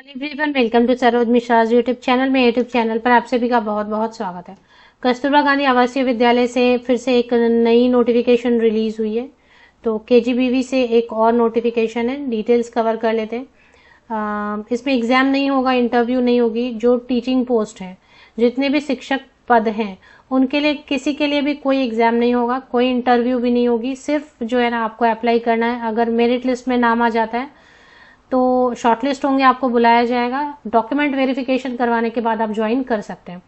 Hello everyone, welcome to Saroj Mishra YouTube channel में। YouTube channel पर आप सभी का बहुत बहुत स्वागत है। कस्तूरबा गांधी आवासीय विद्यालय से फिर से एक नई नोटिफिकेशन रिलीज हुई है। तो केजीबीवी से एक और नोटिफिकेशन है, डिटेल्स कवर कर लेते हैं। इसमें एग्जाम नहीं होगा, इंटरव्यू नहीं होगी। जो टीचिंग पोस्ट है, जितने भी शिक्षक पद हैं, उनके लिए किसी के लिए भी कोई एग्जाम नहीं होगा, कोई इंटरव्यू भी नहीं होगी। सिर्फ जो है ना, आपको अप्लाई करना है। अगर मेरिट लिस्ट में नाम आ जाता है तो शॉर्टलिस्ट होंगे, आपको बुलाया जाएगा। डॉक्यूमेंट वेरिफिकेशन करवाने के बाद आप ज्वाइन कर सकते हैं।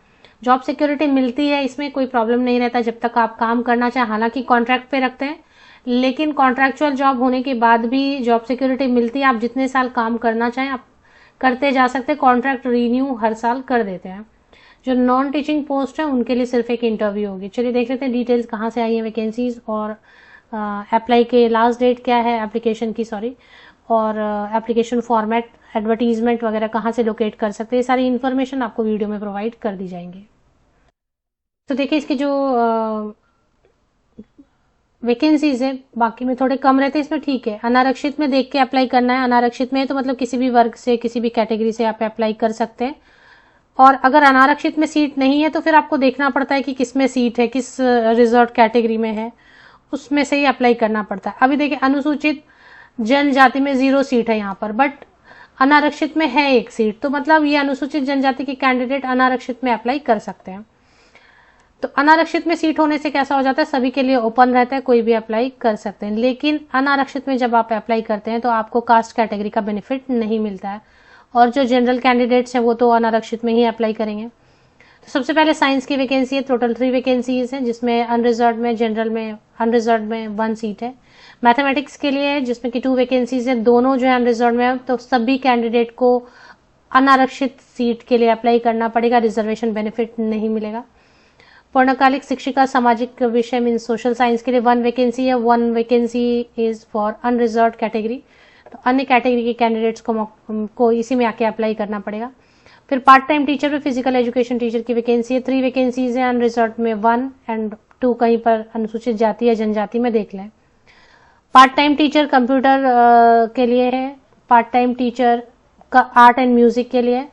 जॉब सिक्योरिटी मिलती है, इसमें कोई प्रॉब्लम नहीं रहता जब तक आप काम करना चाहें। हालांकि कॉन्ट्रैक्ट पे रखते हैं, लेकिन कॉन्ट्रैक्चुअल जॉब होने के बाद भी जॉब सिक्योरिटी मिलती है। आप जितने साल काम करना चाहें आप करते जा सकते हैं। कॉन्ट्रैक्ट रीन्यू हर साल कर देते हैं। जो नॉन टीचिंग पोस्ट है उनके लिए सिर्फ एक इंटरव्यू होगी। चलिए देख लेते हैं डिटेल्स कहाँ से आई है वैकेंसीज, और अप्लाई के लास्ट डेट क्या है एप्लीकेशन की, सॉरी, और एप्लीकेशन फॉर्मेट, एडवर्टीजमेंट वगैरह कहाँ से लोकेट कर सकते हैं। ये सारी इन्फॉर्मेशन आपको वीडियो में प्रोवाइड कर दी जाएंगी। तो देखिए, इसकी जो वैकेंसीज है बाकी में थोड़े कम रहते हैं, इसमें ठीक है। अनारक्षित में देख के अप्लाई करना है। अनारक्षित में तो मतलब किसी भी वर्ग से, किसी भी कैटेगरी से आप अप्लाई कर सकते हैं। और अगर अनारक्षित में सीट नहीं है तो फिर आपको देखना पड़ता है कि किस में सीट है, किस रिजर्व कैटेगरी में है, उसमें से ही अप्लाई करना पड़ता है। अभी देखिए, अनुसूचित जनजाति में 0 सीट है यहाँ पर, बट अनारक्षित में है 1 सीट। तो मतलब ये अनुसूचित जनजाति के कैंडिडेट अनारक्षित में अप्लाई कर सकते हैं। तो अनारक्षित में सीट होने से कैसा हो जाता है, सभी के लिए ओपन रहता है, कोई भी अप्लाई कर सकते हैं। लेकिन अनारक्षित में जब आप अप्लाई करते हैं तो आपको कास्ट कैटेगरी का बेनिफिट नहीं मिलता है, और जो जनरल कैंडिडेट्स हैं वो तो अनारक्षित में ही अप्लाई करेंगे। तो सबसे पहले साइंस की वैकेंसी है। टोटल 3 वैकेंसीज हैं, जिसमें अनरिजर्व में, जनरल में, अनरिजर्व में 1 सीट है। मैथमेटिक्स के लिए जिसमें कि 2 वैकेंसीज है, दोनों जो है अनरिजर्व में है। तो सभी कैंडिडेट को अनारक्षित सीट के लिए अप्लाई करना पड़ेगा, रिजर्वेशन बेनिफिट नहीं मिलेगा। पूर्णकालिक शिक्षिका सामाजिक विषय मीन सोशल साइंस के लिए 1 वैकेंसी है। 1 vacancy is for unreserve category. तो अन्य कैटेगरी के कैंडिडेट्स को इसी में आके अप्लाई करना पड़ेगा। फिर पार्ट टाइम टीचर में फिजिकल एजुकेशन टीचर की वैकेंसी है। 3 वैकेंसीज है, अनरिजर्व में 1 एंड 2 कहीं पर अनुसूचित जाति या जनजाति में देख लें। पार्ट टाइम टीचर कंप्यूटर के लिए है। पार्ट टाइम टीचर का आर्ट एंड म्यूजिक के लिए।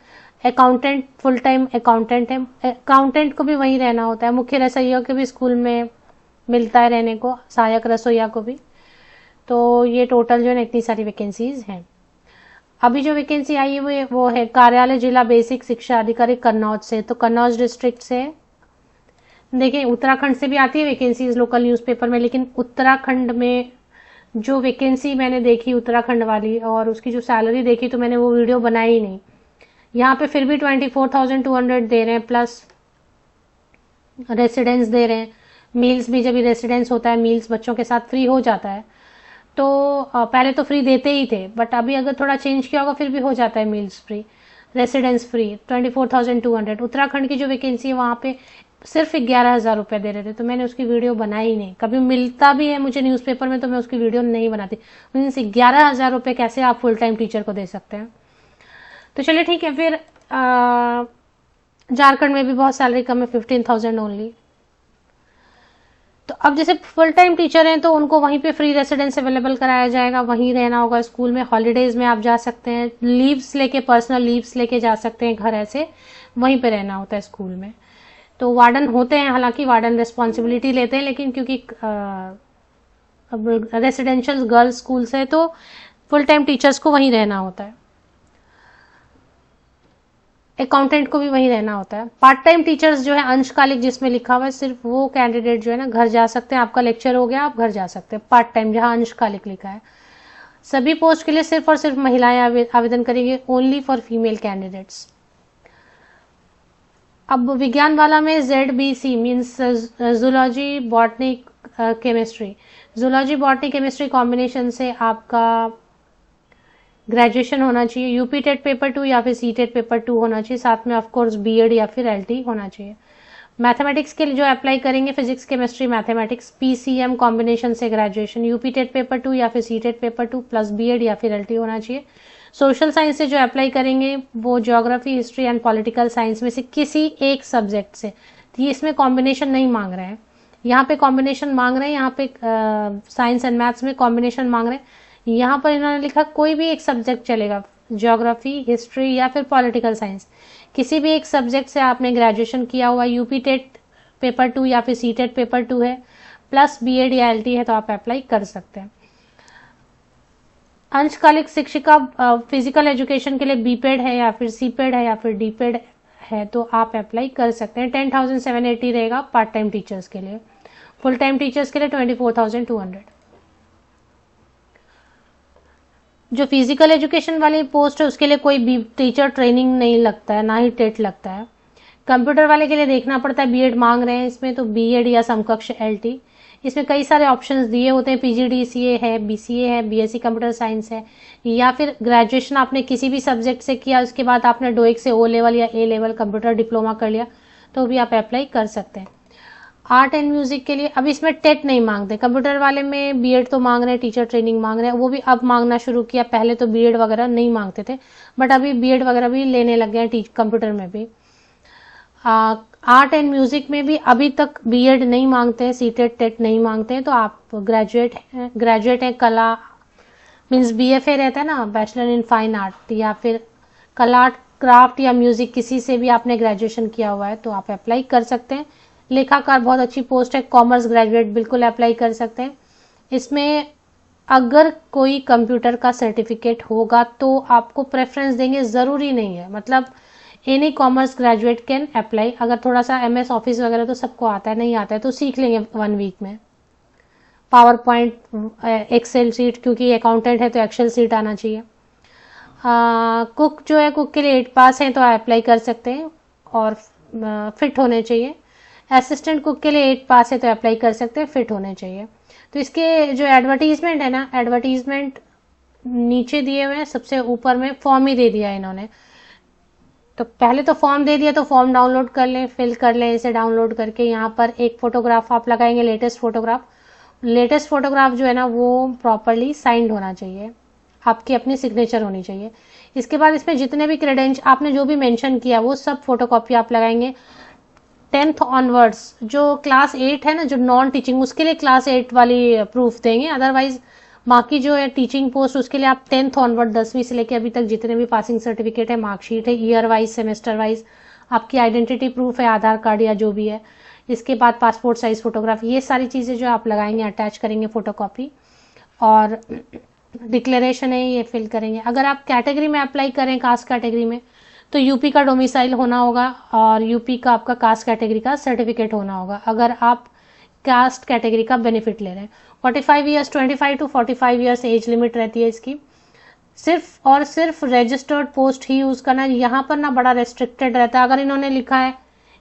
अकाउंटेंट फुल टाइम अकाउंटेंट है। अकाउंटेंट को भी वहीं रहना होता है। मुख्य रसोइया को भी स्कूल में मिलता है रहने को, सहायक रसोइया को भी। तो ये टोटल जो है इतनी सारी वैकेंसीज हैं। अभी जो वैकेंसी आई है वो है कार्यालय जिला बेसिक शिक्षा अधिकारी कन्नौज से। तो कन्नौज डिस्ट्रिक्ट से, देखिए उत्तराखंड से भी आती है वैकेंसीज लोकल न्यूज़पेपर में, लेकिन उत्तराखंड में जो वैकेंसी मैंने देखी उत्तराखंड वाली, और उसकी जो सैलरी देखी, तो मैंने वो वीडियो बनाई ही नहीं। यहाँ पे फिर भी 24,200 दे रहे हैं, प्लस रेसिडेंस दे रहे हैं। मील्स भी, जब ये रेसिडेंस होता है, मील्स बच्चों के साथ फ्री हो जाता है। तो पहले तो फ्री देते ही थे, बट अभी अगर थोड़ा चेंज किया होगा फिर भी हो जाता है meals free, residence free. 24,200। Uttarakhand की जो वैकेंसी है वहाँ पे सिर्फ 11,000 रुपये दे रहे थे, तो मैंने उसकी वीडियो बनाई ही नहीं। कभी मिलता भी है मुझे न्यूज़पेपर में तो मैं उसकी वीडियो नहीं बनाती। मीन्स 11,000 रुपये कैसे आप फुल टाइम टीचर को दे सकते हैं। तो चलिए ठीक है। फिर झारखंड में भी बहुत सैलरी कम है, 15,000 ओनली। तो अब जैसे फुल टाइम टीचर हैं तो उनको वहीं पे फ्री रेसिडेंस अवेलेबल कराया जाएगा, वहीं रहना होगा स्कूल में। हॉलीडेज में आप जा सकते हैं, लीव्स लेके, पर्सनल लीव्स लेके जा सकते हैं घर, ऐसे वहीं पे रहना होता है स्कूल में। तो वार्डन होते हैं, हालांकि वार्डन रिस्पॉन्सिबिलिटी लेते हैं, लेकिन क्योंकि अब रेसिडेंशियल गर्ल्स स्कूल्स है तो फुल टाइम टीचर्स को वहीं रहना होता है। अकाउंटेंट को भी वहीं रहना होता है। पार्ट टाइम टीचर्स जो है अंशकालिक, जिसमें लिखा हुआ है, सिर्फ वो कैंडिडेट जो है ना घर जा सकते हैं। आपका लेक्चर हो गया, आप घर जा सकते हैं। पार्ट टाइम जहां अंशकालिक लिखा है। सभी पोस्ट के लिए सिर्फ और सिर्फ महिलाएं आवेदन करेंगे, ओनली फॉर फीमेल कैंडिडेट्स। अब विज्ञान वाला में ZBC means zoology botany chemistry. Zoology botany chemistry combination से आपका ग्रेजुएशन होना चाहिए। यूपी टेट पेपर 2 या फिर सी टेट पेपर 2 होना चाहिए। साथ में ऑफकोर्स बीएड या फिर LT होना चाहिए। मैथमेटिक्स के लिए जो अप्लाई करेंगे, physics chemistry mathematics PCM combination से ग्रेजुएशन, यूपी टेट पेपर 2 या फिर C TET paper 2 plus BEd या फिर LT होना चाहिए। सोशल साइंस से जो अप्लाई करेंगे वो geography, history and political science में से किसी एक सब्जेक्ट से। तो इसमें कॉम्बिनेशन नहीं मांग रहे हैं, यहाँ पे कॉम्बिनेशन मांग रहे हैं। यहाँ पे साइंस एंड मैथ्स में कॉम्बिनेशन मांग रहे हैं। यहाँ पर इन्होंने लिखा कोई भी एक सब्जेक्ट चलेगा। ज्योग्राफी, हिस्ट्री या फिर पॉलिटिकल साइंस, किसी भी एक सब्जेक्ट से आपने ग्रेजुएशन किया हुआ, यूपी टेट पेपर 2 या फिर सी टेट पेपर 2 है, प्लस बीएड या एलटी है, तो आप अप्लाई कर सकते हैं। अंशकालिक शिक्षिका फिजिकल एजुकेशन के लिए बीपेड है या फिर सीपेड है या फिर डीपेड है, तो आप अप्लाई कर सकते हैं। 10,780 रहेगा पार्ट टाइम टीचर्स के लिए, फुल टाइम टीचर्स के लिए 24,200। जो फिजिकल एजुकेशन वाली पोस्ट है उसके लिए कोई टीचर ट्रेनिंग नहीं लगता है, ना ही टेट लगता है। कंप्यूटर वाले के लिए देखना पड़ता है, बीएड मांग रहे हैं इसमें, तो बीएड या समकक्ष एलटी। इसमें कई सारे ऑप्शंस दिए होते हैं, पीजीडीसीए है, बीसीए है, बीएससी कंप्यूटर साइंस है, या फिर ग्रेजुएशन आपने किसी भी सब्जेक्ट से किया, उसके बाद आपने डोइक से ओ लेवल या ए लेवल कंप्यूटर डिप्लोमा कर लिया, तो भी आप अप्लाई कर सकते हैं। आर्ट एंड म्यूजिक के लिए अब इसमें टेट नहीं मांगते, कंप्यूटर वाले में बीएड तो मांग रहे हैं, टीचर ट्रेनिंग मांग रहे हैं, वो भी अब मांगना शुरू किया, पहले तो बीएड वगैरह नहीं मांगते थे, बट अभी बीएड वगैरह भी लेने लग गए हैं कंप्यूटर में भी। आर्ट एंड म्यूजिक में भी अभी तक बीएड नहीं मांगते हैं, सीटेट टेट नहीं मांगते हैं, तो आप ग्रेजुएट हैं कला मीन्स बीएफए रहता है ना, बैचलर इन फाइन आर्ट, या फिर कला क्राफ्ट या म्यूजिक किसी से भी आपने ग्रेजुएशन किया हुआ है, तो आप अप्लाई कर सकते हैं। लेखाकार बहुत अच्छी पोस्ट है, कॉमर्स ग्रेजुएट बिल्कुल अप्लाई कर सकते हैं। इसमें अगर कोई कंप्यूटर का सर्टिफिकेट होगा तो आपको प्रेफरेंस देंगे, जरूरी नहीं है, मतलब any commerce graduate can apply. अगर थोड़ा सा एमएस ऑफिस वगैरह तो सबको आता है, नहीं आता है तो सीख लेंगे 1 वीक में। पावर पॉइंट, एक्सेल सीट, क्योंकि अकाउंटेंट है तो एक्सेल सीट आना चाहिए। कुक जो है, कुक के लिए 8 पास हैं तो अप्लाई कर सकते हैं और फिट होने चाहिए। असिस्टेंट कुक के लिए 8 पास है तो अप्लाई कर सकते हैं, फिट होने चाहिए। तो इसके जो एडवर्टीजमेंट है ना, एडवर्टीजमेंट नीचे दिए हुए हैं, सबसे ऊपर में फॉर्म ही दे दिया है इन्होंने। तो पहले तो फॉर्म दे दिया, तो फॉर्म डाउनलोड कर लें, फिल कर लें। इसे डाउनलोड करके यहाँ पर एक फोटोग्राफ आप लगाएंगे, लेटेस्ट फोटोग्राफ जो है ना वो प्रॉपरली साइंड होना चाहिए, आपकी अपनी सिग्नेचर होनी चाहिए। इसके बाद इसमें जितने भी क्रेडेंशियल आपने जो भी मेंशन किया वो सब फोटोकॉपी आप लगाएंगे। 10th ऑनवर्ड्स जो क्लास 8 है ना, जो नॉन टीचिंग, उसके लिए क्लास 8 वाली प्रूफ देंगे। अदरवाइज बाकी जो है टीचिंग पोस्ट, उसके लिए आप 10th ऑनवर्ड 10वीं से लेके अभी तक जितने भी पासिंग सर्टिफिकेट है, मार्कशीट है, ईयर वाइज, सेमेस्टर वाइज, आपकी आइडेंटिटी प्रूफ है, आधार कार्ड या जो भी है। इसके बाद पासपोर्ट साइज फोटोग्राफ, ये सारी चीजें जो आप लगाएंगे, अटैच करेंगे फोटोकॉपी, और डिक्लेरेशन है ये फिल करेंगे। अगर आप कैटेगरी में अप्लाई करें, कास्ट कैटेगरी में, तो यूपी का डोमिसाइल होना होगा और यूपी का आपका कास्ट कैटेगरी का सर्टिफिकेट होना होगा, अगर आप कास्ट कैटेगरी का बेनिफिट ले रहे हैं। 45 years, 25 to 45 years age limit रहती है इसकी। सिर्फ और सिर्फ रजिस्टर्ड पोस्ट ही यूज करना है। यहाँ पर ना बड़ा रेस्ट्रिक्टेड रहता है, अगर इन्होंने लिखा है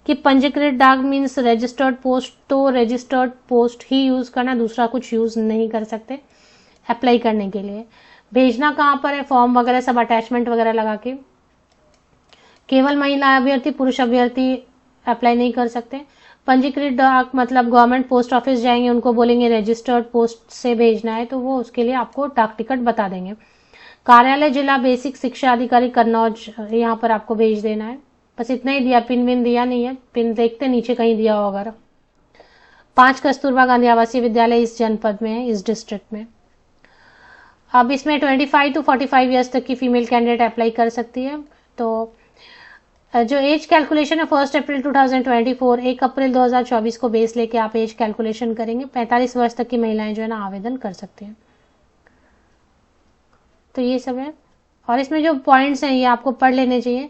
कि पंजीकृत डाक मीन्स रजिस्टर्ड पोस्ट, तो रजिस्टर्ड पोस्ट ही यूज करना, दूसरा कुछ यूज नहीं कर सकते अप्लाई करने के लिए। भेजना कहाँ पर है, फॉर्म वगैरह सब अटैचमेंट वगैरह लगा के। केवल महिला अभ्यर्थी, पुरुष अभ्यर्थी अप्लाई नहीं कर सकते। पंजीकृत डाक मतलब गवर्नमेंट पोस्ट ऑफिस जाएंगे, उनको बोलेंगे रजिस्टर्ड पोस्ट से भेजना है, तो वो उसके लिए आपको डाक टिकट बता देंगे। कार्यालय जिला बेसिक शिक्षा अधिकारी कन्नौज, यहाँ पर आपको भेज देना है, बस इतना ही दिया, पिन विन दिया नहीं है, पिन देखते नीचे कहीं दिया होगा। 5 कस्तूरबा गांधी आवासीय विद्यालय इस जनपद में है, इस डिस्ट्रिक्ट में। अब इसमें 25 to 45 ईयर्स तक की फीमेल कैंडिडेट अप्लाई कर सकती है। तो जो एज कैलकुलेशन है 1 अप्रैल 2024, 1 अप्रैल 2024 को बेस लेके आप एज कैलकुलेशन करेंगे। 45 वर्ष तक की महिलाएं जो है ना आवेदन कर सकते हैं। तो ये सब है, और इसमें जो पॉइंट्स हैं ये आपको पढ़ लेने चाहिए।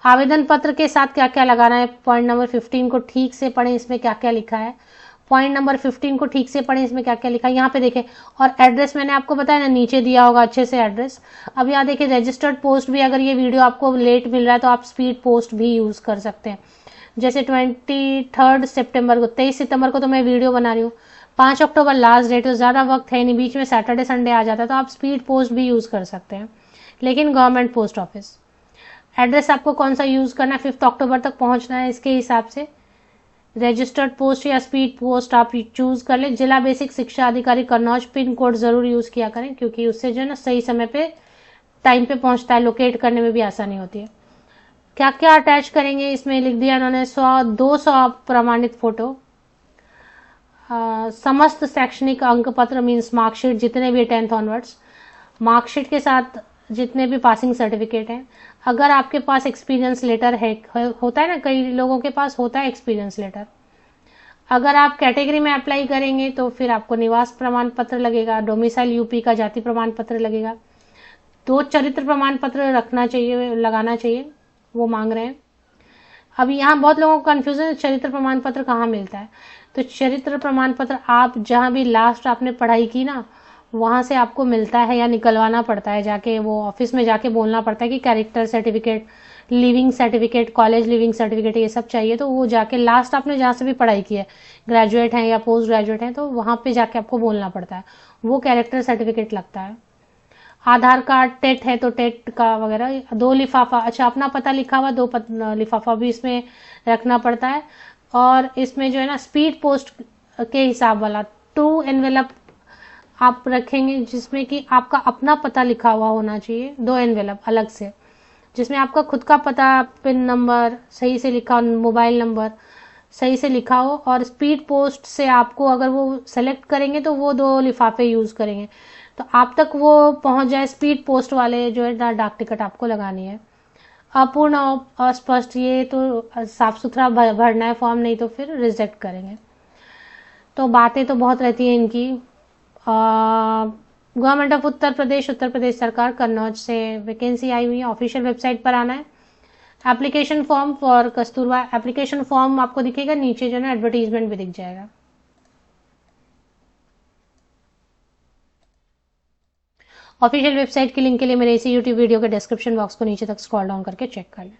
आवेदन पत्र के साथ क्या क्या लगाना है, पॉइंट नंबर 15 को ठीक से पढ़ें, इसमें क्या क्या लिखा है। पॉइंट नंबर 15 को ठीक से पढ़ें, इसमें क्या क्या लिखा है यहाँ पे देखें। और एड्रेस मैंने आपको बताया ना, नीचे दिया होगा अच्छे से एड्रेस। अब यहाँ देखिए रजिस्टर्ड पोस्ट भी, अगर ये वीडियो आपको लेट मिल रहा है तो आप स्पीड पोस्ट भी यूज कर सकते हैं। जैसे 23 सितंबर को, 23 सितंबर को तो मैं वीडियो बना रही हूँ, 5 अक्टूबर लास्ट डेट, तो ज्यादा वक्त है नहीं, बीच में सैटरडे संडे आ जाता है, तो आप स्पीड पोस्ट भी यूज कर सकते हैं, लेकिन गवर्नमेंट पोस्ट ऑफिस। एड्रेस आपको कौन सा यूज करना है, 5 अक्टूबर तक पहुंचना है, इसके हिसाब से रजिस्टर्ड पोस्ट या स्पीड पोस्ट आप चूज कर ले। जिला बेसिक शिक्षा अधिकारी कन्नौज, पिन कोड जरूर यूज किया करें, क्योंकि उससे जो है ना सही समय पे टाइम पे पहुंचता है, लोकेट करने में भी आसानी होती है। क्या क्या अटैच करेंगे इसमें लिख दिया उन्होंने, 200 प्रमाणित फोटो, समस्त शैक्षणिक अंक पत्र मीन्स मार्कशीट जितने भी 10th ऑनवर्ड्स, मार्कशीट के साथ जितने भी पासिंग सर्टिफिकेट हैं, अगर आपके पास एक्सपीरियंस लेटर है, होता है ना, कई लोगों के पास होता है एक्सपीरियंस लेटर। अगर आप कैटेगरी में अप्लाई करेंगे तो फिर आपको निवास प्रमाण पत्र लगेगा, डोमिसाइल यूपी का जाति प्रमाण पत्र लगेगा, 2 चरित्र प्रमाण पत्र रखना चाहिए, लगाना चाहिए, वो मांग रहे हैं। अब यहाँ बहुत लोगों को कंफ्यूजन है, चरित्र प्रमाण पत्र कहाँ मिलता है। तो चरित्र प्रमाण पत्र आप जहाँ भी लास्ट आपने पढ़ाई की ना, वहाँ से आपको मिलता है या निकलवाना पड़ता है, जाके वो ऑफिस में जाके बोलना पड़ता है कि character certificate, leaving certificate, college leaving certificate, ये सब चाहिए। तो वो जाके लास्ट आपने जहाँ से भी पढ़ाई की है, ग्रेजुएट हैं या पोस्ट ग्रेजुएट हैं, तो वहाँ पे जाके आपको बोलना पड़ता है, वो कैरेक्टर सर्टिफिकेट लगता है। आधार कार्ड, टेट है तो टेट का वगैरह, 2 लिफाफा, अच्छा अपना पता लिखा हुआ 2 लिफाफा भी इसमें रखना पड़ता है। और इसमें जो है ना, स्पीड पोस्ट के हिसाब वाला 2 एनवेलप आप रखेंगे, जिसमें कि आपका अपना पता लिखा हुआ होना चाहिए, 2 एनवेलप अलग से, जिसमें आपका खुद का पता, पिन नंबर सही से लिखा, मोबाइल नंबर सही से लिखा हो। और स्पीड पोस्ट से आपको अगर वो सेलेक्ट करेंगे तो वो 2 लिफाफे यूज करेंगे, तो आप तक वो पहुंच जाए। स्पीड पोस्ट वाले जो है डाक टिकट आपको लगानी है। अपूर्ण और अस्पष्ट, ये तो साफ सुथरा भरना है फॉर्म, नहीं तो फिर रिजेक्ट करेंगे। तो बातें तो बहुत रहती हैं इनकी। गवर्नमेंट ऑफ उत्तर प्रदेश सरकार, कन्नौज से वैकेंसी आई हुई है। ऑफिशियल वेबसाइट पर आना है। Application form for Kasturba, application form आपको दिखेगा नीचे, जो है ना एडवर्टीजमेंट भी दिख जाएगा। ऑफिशियल वेबसाइट के लिंक के लिए मेरे इसी यूट्यूब वीडियो के डिस्क्रिप्शन बॉक्स को नीचे तक स्क्रॉल डाउन करके चेक कर लें।